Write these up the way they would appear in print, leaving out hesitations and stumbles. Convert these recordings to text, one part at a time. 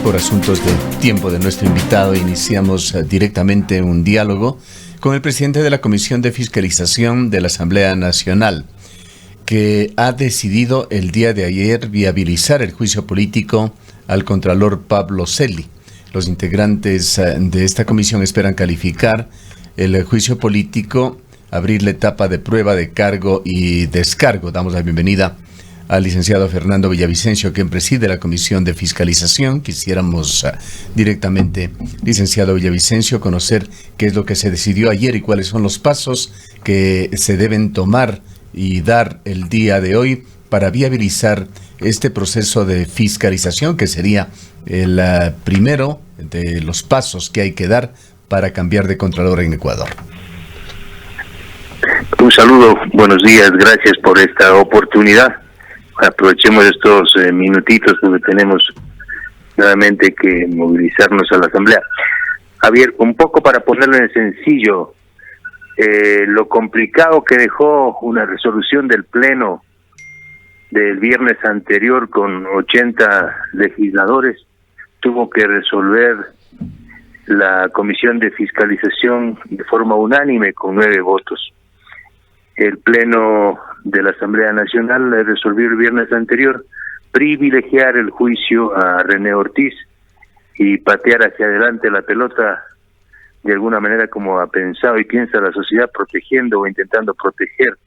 por asuntos de tiempo de nuestro invitado, iniciamos directamente un diálogo con el presidente de la Comisión de Fiscalización de la Asamblea Nacional, que ha decidido el día de ayer viabilizar el juicio político al contralor Pablo Celi. Los integrantes de esta comisión esperan calificar el juicio político, abrir la etapa de prueba de cargo y descargo. Damos la bienvenida al licenciado Fernando Villavicencio, quien preside la Comisión de Fiscalización. Quisiéramos directamente, licenciado Villavicencio, conocer qué es lo que se decidió ayer y cuáles son los pasos que se deben tomar y dar el día de hoy para viabilizar este proceso de fiscalización, que sería el primero de los pasos que hay que dar para cambiar de contralor en Ecuador. Un saludo, buenos días, gracias por esta oportunidad. Aprovechemos estos minutitos porque tenemos nuevamente que movilizarnos a la Asamblea. Javier, un poco para ponerlo en sencillo, lo complicado que dejó una resolución del Pleno del viernes anterior con 80 legisladores, tuvo que resolver la Comisión de Fiscalización de forma unánime con 9 votos. El Pleno de la Asamblea Nacional resolvió el viernes anterior privilegiar el juicio a René Ortiz y patear hacia adelante la pelota de alguna manera, como ha pensado y piensa la sociedad, protegiendo o intentando proteger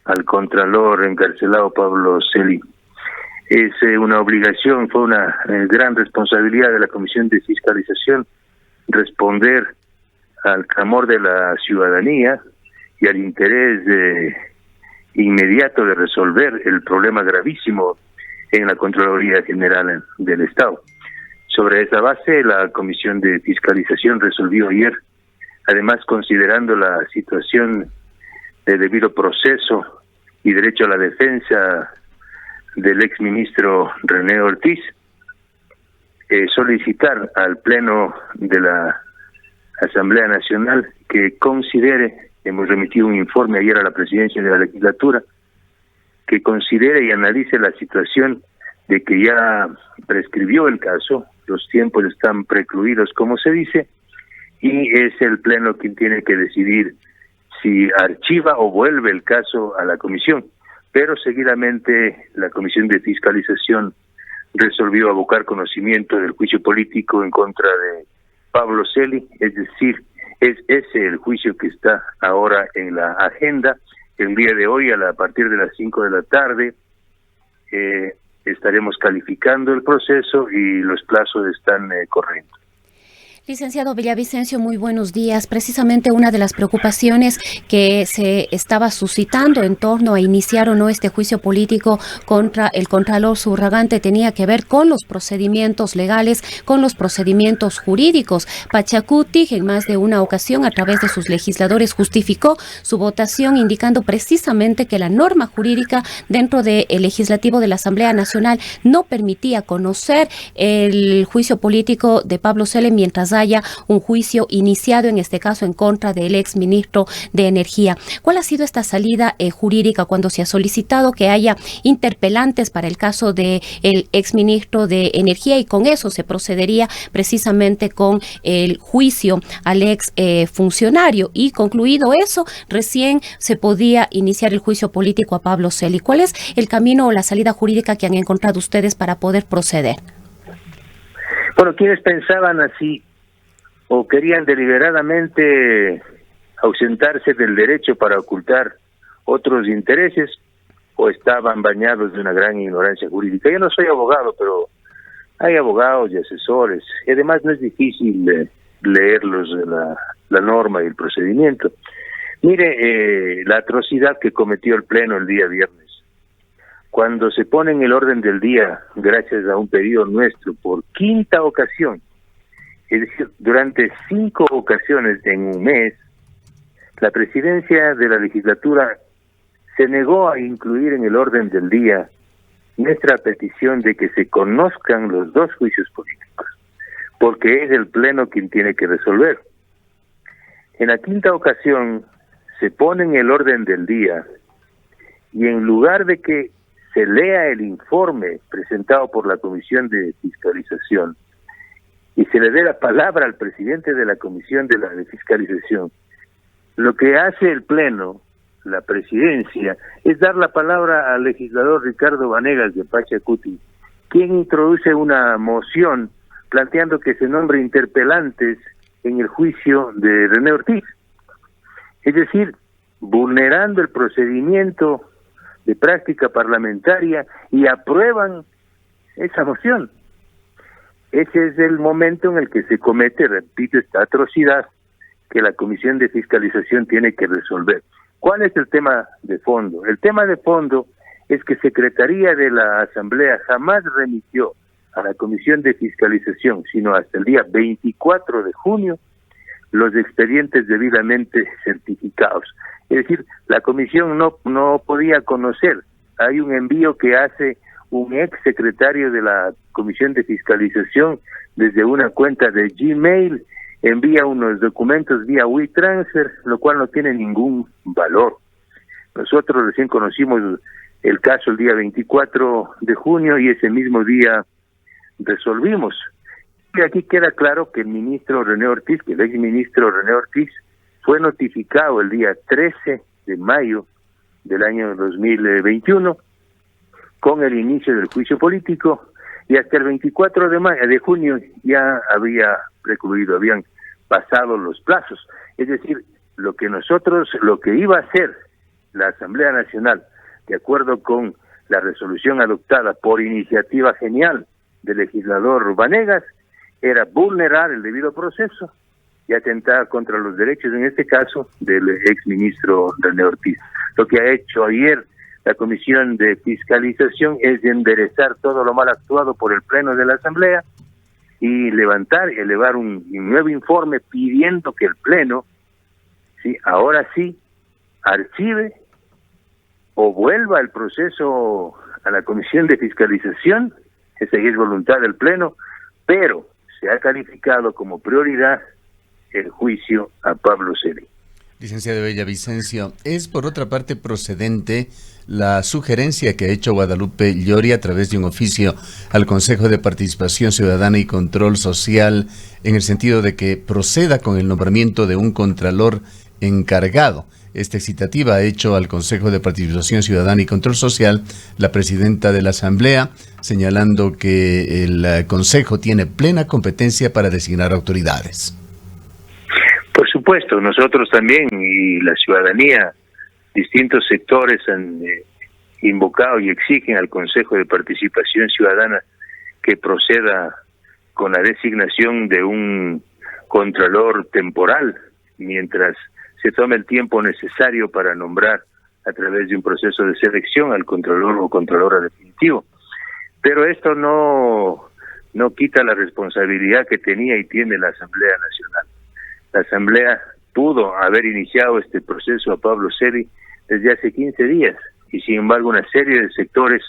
al contralor encarcelado Pablo Celi. Es una obligación, fue una gran responsabilidad de la Comisión de Fiscalización responder al clamor de la ciudadanía y al interés inmediato de resolver el problema gravísimo en la Contraloría General del Estado. Sobre esa base, la Comisión de Fiscalización resolvió ayer, además considerando la situación de debido proceso y derecho a la defensa del exministro René Ortiz, solicitar al Pleno de la Asamblea Nacional que considere, hemos remitido un informe ayer a la Presidencia de la Legislatura, que considere y analice la situación de que ya prescribió el caso, los tiempos están precluidos, como se dice, y es el Pleno quien tiene que decidir si archiva o vuelve el caso a la Comisión. Pero seguidamente la Comisión de Fiscalización resolvió abocar conocimiento del juicio político en contra de Pablo Celi, es decir, es ese el juicio que está ahora en la agenda. El día de hoy, a partir de las 5 de la tarde, estaremos calificando el proceso y los plazos están corriendo. Licenciado Villavicencio, muy buenos días. Precisamente una de las preocupaciones que se estaba suscitando en torno a iniciar o no este juicio político contra el contralor subrogante tenía que ver con los procedimientos legales, con los procedimientos jurídicos. Pachacuti, en más de una ocasión, a través de sus legisladores, justificó su votación indicando precisamente que la norma jurídica dentro del legislativo de la Asamblea Nacional no permitía conocer el juicio político de Pablo Celi mientras haya un juicio iniciado, en este caso en contra del exministro de Energía. ¿Cuál ha sido esta salida jurídica cuando se ha solicitado que haya interpelantes para el caso del exministro de Energía y con eso se procedería precisamente con el juicio al ex funcionario y concluido eso, recién se podía iniciar el juicio político a Pablo Celi? ¿Cuál es el camino o la salida jurídica que han encontrado ustedes para poder proceder? Bueno, quienes pensaban así o querían deliberadamente ausentarse del derecho para ocultar otros intereses, o estaban bañados de una gran ignorancia jurídica. Yo no soy abogado, pero hay abogados y asesores, y además no es difícil leerlos la norma y el procedimiento. Mire, la atrocidad que cometió el Pleno el día viernes, cuando se pone en el orden del día, gracias a un pedido nuestro, por 5ª ocasión, es decir, durante 5 ocasiones en un mes, la presidencia de la legislatura se negó a incluir en el orden del día nuestra petición de que se conozcan los 2 juicios políticos, porque es el Pleno quien tiene que resolver. En la 5ª ocasión se pone en el orden del día y en lugar de que se lea el informe presentado por la Comisión de Fiscalización y se le dé la palabra al presidente de la Comisión de Fiscalización. Lo que hace el Pleno, la presidencia, es dar la palabra al legislador Ricardo Vanegas de Pachacuti, quien introduce una moción planteando que se nombre interpelantes en el juicio de René Ortiz. Es decir, vulnerando el procedimiento de práctica parlamentaria, y aprueban esa moción. Ese es el momento en el que se comete, repito, esta atrocidad que la Comisión de Fiscalización tiene que resolver. ¿Cuál es el tema de fondo? El tema de fondo es que Secretaría de la Asamblea jamás remitió a la Comisión de Fiscalización, sino hasta el día 24 de junio, los expedientes debidamente certificados. Es decir, la comisión no podía conocer. Hay un envío que hace un ex secretario de la Comisión de Fiscalización desde una cuenta de Gmail, envía unos documentos vía WeTransfer, lo cual no tiene ningún valor. Nosotros recién conocimos el caso el día 24 de junio y ese mismo día resolvimos. Y aquí queda claro que el ministro René Ortiz, que el exministro René Ortiz, fue notificado el día 13 de mayo del año 2021 con el inicio del juicio político, y hasta el 24 de junio ya había precluido, habían pasado los plazos. Es decir, lo que iba a hacer la Asamblea Nacional, de acuerdo con la resolución adoptada por iniciativa genial del legislador Vanegas, era vulnerar el debido proceso y atentar contra los derechos, en este caso, del exministro René Ortiz. Lo que ha hecho ayer la Comisión de Fiscalización es enderezar todo lo mal actuado por el Pleno de la Asamblea y elevar un nuevo informe pidiendo que el Pleno, sí, ahora sí, archive o vuelva el proceso a la Comisión de Fiscalización. Esa es voluntad del Pleno, pero se ha calificado como prioridad el juicio a Pablo Celi. Licenciado Villavicencio, ¿es por otra parte procedente la sugerencia que ha hecho Guadalupe Llori a través de un oficio al Consejo de Participación Ciudadana y Control Social, en el sentido de que proceda con el nombramiento de un contralor encargado? Esta citativa ha hecho al Consejo de Participación Ciudadana y Control Social la presidenta de la Asamblea, señalando que el Consejo tiene plena competencia para designar autoridades. Por supuesto, nosotros también y la ciudadanía, distintos sectores han invocado y exigen al Consejo de Participación Ciudadana que proceda con la designación de un contralor temporal, mientras se tome el tiempo necesario para nombrar a través de un proceso de selección al contralor o contralora definitivo. Pero esto no quita la responsabilidad que tenía y tiene la Asamblea Nacional. La Asamblea pudo haber iniciado este proceso a Pablo Celi desde hace 15 días y sin embargo una serie de sectores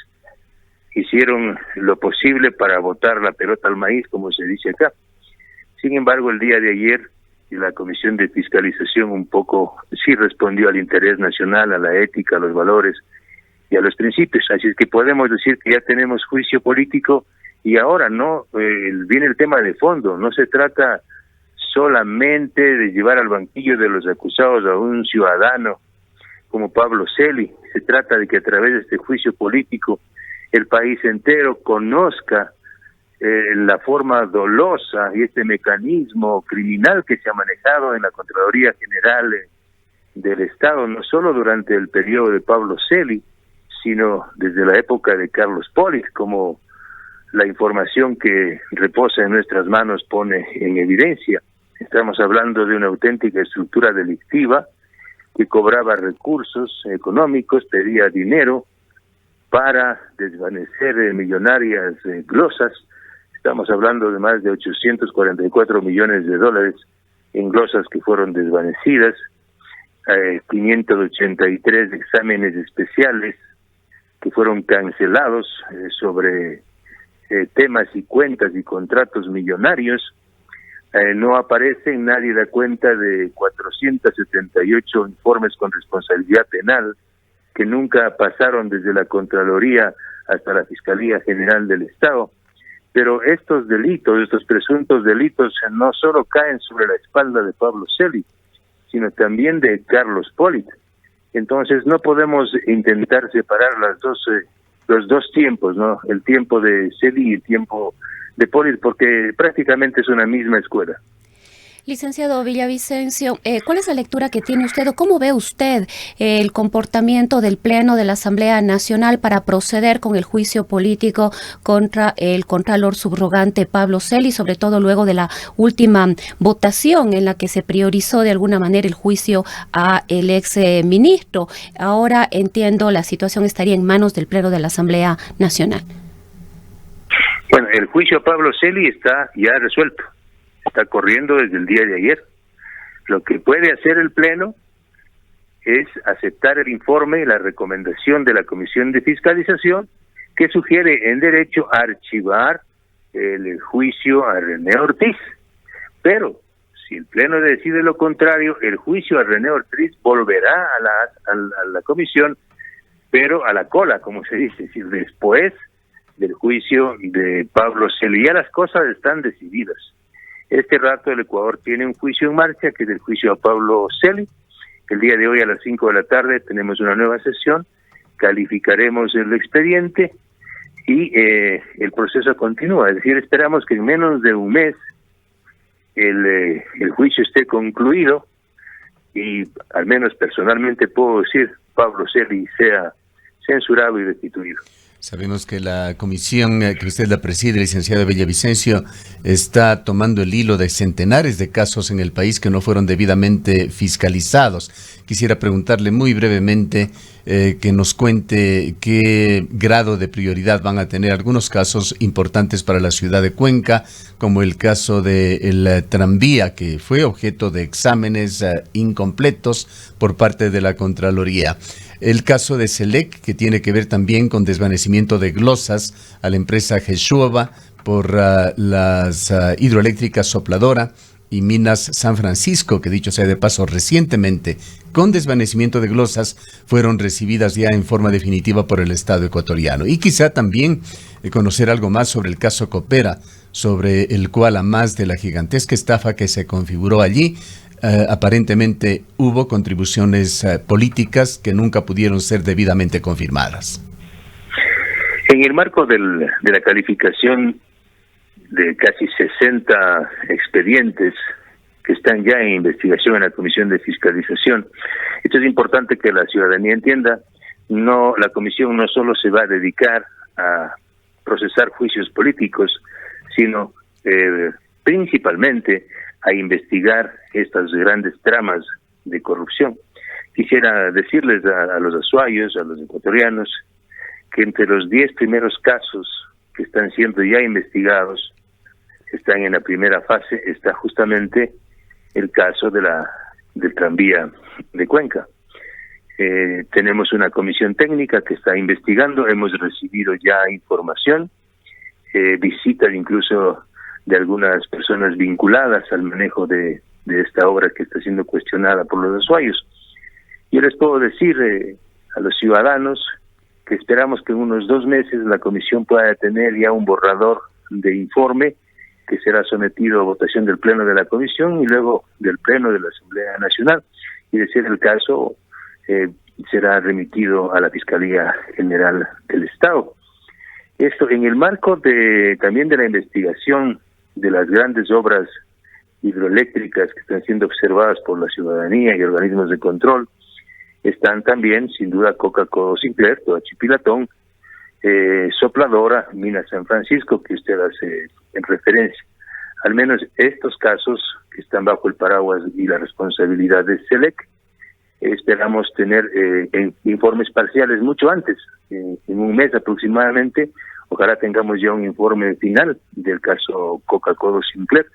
hicieron lo posible para botar la pelota al maíz, como se dice acá. Sin embargo, el día de ayer la Comisión de Fiscalización un poco sí respondió al interés nacional, a la ética, a los valores y a los principios. Así es que podemos decir que ya tenemos juicio político y ahora viene el tema de fondo. No se trata solamente de llevar al banquillo de los acusados a un ciudadano como Pablo Celi. Se trata de que a través de este juicio político el país entero conozca la forma dolosa y este mecanismo criminal que se ha manejado en la Contraloría General del Estado, no solo durante el periodo de Pablo Celi, sino desde la época de Carlos Polis, como la información que reposa en nuestras manos pone en evidencia. Estamos hablando de una auténtica estructura delictiva que cobraba recursos económicos, pedía dinero para desvanecer millonarias glosas. Estamos hablando de más de 844 millones de dólares en glosas que fueron desvanecidas, 583 exámenes especiales que fueron cancelados sobre temas y cuentas y contratos millonarios. No aparecen, nadie da cuenta de 478 informes con responsabilidad penal que nunca pasaron desde la Contraloría hasta la Fiscalía General del Estado. Pero estos delitos, estos presuntos delitos, no solo caen sobre la espalda de Pablo Celi, sino también de Carlos Polit. Entonces no podemos intentar separar los dos tiempos, ¿no? El tiempo de Celi y el tiempo de Polit, porque prácticamente es una misma escuela. Licenciado Villavicencio, ¿cuál es la lectura que tiene usted o cómo ve usted el comportamiento del Pleno de la Asamblea Nacional para proceder con el juicio político contra el contralor subrogante Pablo Celi, sobre todo luego de la última votación en la que se priorizó de alguna manera el juicio a el ex ministro? Ahora entiendo la situación estaría en manos del Pleno de la Asamblea Nacional. Bueno, el juicio a Pablo Celi está ya resuelto. Está corriendo desde el día de ayer. Lo que puede hacer el Pleno es aceptar el informe y la recomendación de la Comisión de Fiscalización que sugiere en derecho archivar el juicio a René Ortiz. Pero si el Pleno decide lo contrario, el juicio a René Ortiz volverá a la Comisión, pero a la cola, como se dice, es decir, después del juicio de Pablo Celi. Ya las cosas están decididas. Este rato el Ecuador tiene un juicio en marcha, que es el juicio a Pablo Celi. El día de hoy a las 5 de la tarde tenemos una nueva sesión, calificaremos el expediente y el proceso continúa. Es decir, esperamos que en menos de un mes el juicio esté concluido y al menos personalmente puedo decir Pablo Celi sea censurado y destituido. Sabemos que la comisión que usted la preside, licenciado Villavicencio, está tomando el hilo de centenares de casos en el país que no fueron debidamente fiscalizados. Quisiera preguntarle muy brevemente que nos cuente qué grado de prioridad van a tener algunos casos importantes para la ciudad de Cuenca, como el caso del tranvía, que fue objeto de exámenes incompletos por parte de la Contraloría. El caso de Selec, que tiene que ver también con desvanecimiento de glosas a la empresa Jesúa por las hidroeléctricas Sopladora y Minas San Francisco, que dicho sea de paso, recientemente, con desvanecimiento de glosas, fueron recibidas ya en forma definitiva por el Estado ecuatoriano. Y quizá también conocer algo más sobre el caso Coopera, sobre el cual, a más de la gigantesca estafa que se configuró allí, aparentemente hubo contribuciones políticas que nunca pudieron ser debidamente confirmadas. En el marco de la calificación de casi 60 expedientes que están ya en investigación en la Comisión de Fiscalización, esto es importante que la ciudadanía entienda. La comisión no solo se va a dedicar a procesar juicios políticos, sino principalmente a investigar estas grandes tramas de corrupción. Quisiera decirles a los azuayos, a los ecuatorianos, que entre los 10 primeros casos que están siendo ya investigados, están en la primera fase, está justamente el caso del tranvía de Cuenca. Tenemos una comisión técnica que está investigando, hemos recibido ya información, visitas incluso de algunas personas vinculadas al manejo de esta obra que está siendo cuestionada por los azuayos. Yo les puedo decir a los ciudadanos que esperamos que en unos 2 meses la comisión pueda tener ya un borrador de informe que será sometido a votación del Pleno de la Comisión y luego del Pleno de la Asamblea Nacional, y de ser el caso será remitido a la Fiscalía General del Estado. Esto en el marco también de la investigación de las grandes obras hidroeléctricas que están siendo observadas por la ciudadanía y organismos de control. Están también, sin duda, Coca-Cola Sinclair, Toachipilatón, Sopladora, Minas San Francisco, que usted hace en referencia. Al menos estos casos que están bajo el paraguas y la responsabilidad de Selec, esperamos tener informes parciales mucho antes, en un mes aproximadamente. Ojalá tengamos ya un informe final del caso Coca-Cola Sinclair,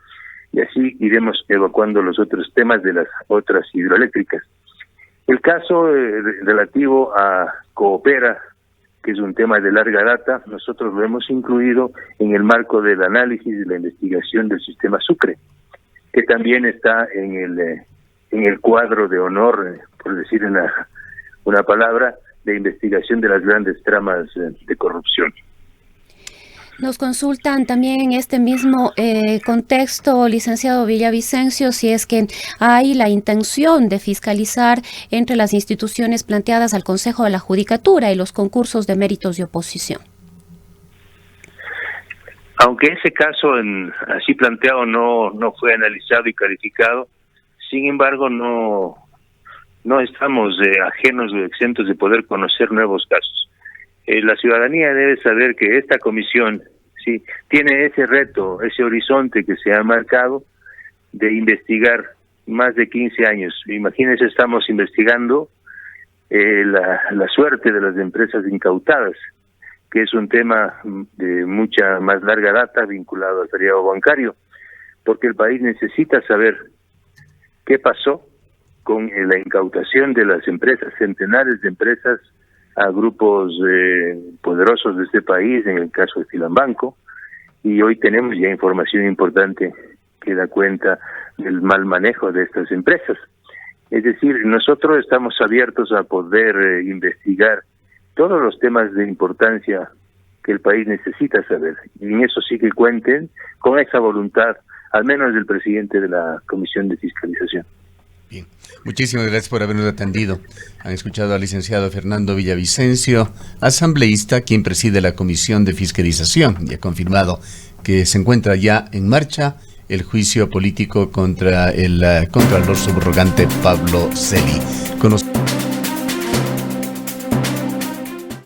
y así iremos evacuando los otros temas de las otras hidroeléctricas. El caso relativo a Coopera, que es un tema de larga data, nosotros lo hemos incluido en el marco del análisis y la investigación del sistema Sucre, que también está en el cuadro de honor, por decir una palabra, de investigación de las grandes tramas de corrupción. Nos consultan también en este mismo contexto, licenciado Villavicencio, si es que hay la intención de fiscalizar entre las instituciones planteadas al Consejo de la Judicatura y los concursos de méritos de oposición. Aunque ese caso así planteado no fue analizado y calificado, sin embargo no estamos ajenos o exentos de poder conocer nuevos casos. La ciudadanía debe saber que esta comisión sí tiene ese reto, ese horizonte que se ha marcado de investigar más de 15 años. Imagínense, estamos investigando la suerte de las empresas incautadas, que es un tema de mucha más larga data vinculado al feriado bancario, porque el país necesita saber qué pasó con la incautación de las empresas, centenares de empresas, a grupos poderosos de este país, en el caso de Filambanco, y hoy tenemos ya información importante que da cuenta del mal manejo de estas empresas. Es decir, nosotros estamos abiertos a poder investigar todos los temas de importancia que el país necesita saber, y en eso sí que cuenten con esa voluntad, al menos del presidente de la Comisión de Fiscalización. Bien, muchísimas gracias por habernos atendido. Han escuchado al licenciado Fernando Villavicencio, asambleísta, quien preside la Comisión de Fiscalización, y ha confirmado que se encuentra ya en marcha el juicio político contra el contralor subrogante Pablo Celi.